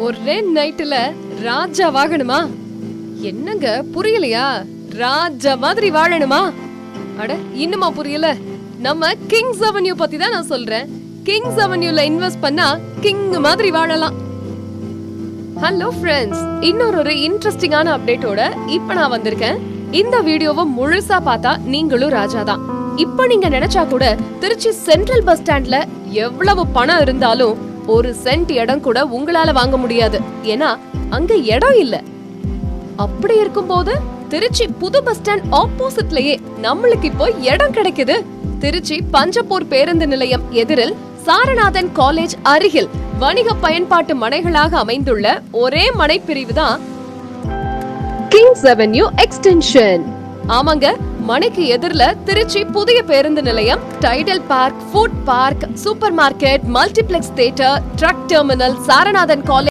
ஒரே நைட்ல ராஜா வாழணுமா? என்னங்க புரியலையா? ராஜா மாதிரி வாழணுமா? அட இன்னுமா புரியல? நம்ம கிங்ஸ் அவென்யூ பத்தி தான் நான் சொல்றேன். கிங்ஸ் அவென்யூல இன்வெஸ்ட் பண்ணா கிங் மாதிரி வாழலாம். ஹலோ ஃப்ரெண்ட்ஸ், இன்னொரு இன்ட்ரெஸ்டிங்கான அப்டேட்டோட இப்ப நான் வந்திருக்கேன். இந்த வீடியோவை முழுசா பார்த்தா நீங்களும் ராஜா தான். இப்ப நீங்க நினைச்சா கூட திருச்சி சென்ட்ரல் பஸ் ஸ்டாண்ட்ல எவ்வளவு பணம் இருந்தாலும் ஒரு சென்ட் இடம் கூட உங்களால வாங்க முடியாது. ஏன்னா அங்க இடம் இல்ல. அப்படி இருக்கும்போது திருச்சி புது பஸ் ஸ்டாண்ட் ஆப்போசிட்லயே நம்மளுக்கு இப்போ இடம் கிடைக்குது. திருச்சி பஞ்சப்பூர் பேருந்து நிலையம் எதிரில் சாரநாதன் காலேஜ் அருகில் வணிக பயன்பாட்டு மனைகளாக அமைந்துள்ள ஒரே மனை பிரிவு தான் கிங்ஸ் அவென்யூ எக்ஸ்டென்ஷன். ஆமாங்க, மனைக்கு எதிரில திருச்சி புதிய பேருந்து நிலையம், Tidel park, food park, supermarket, multiplex theatre, truck terminal, Saranathan college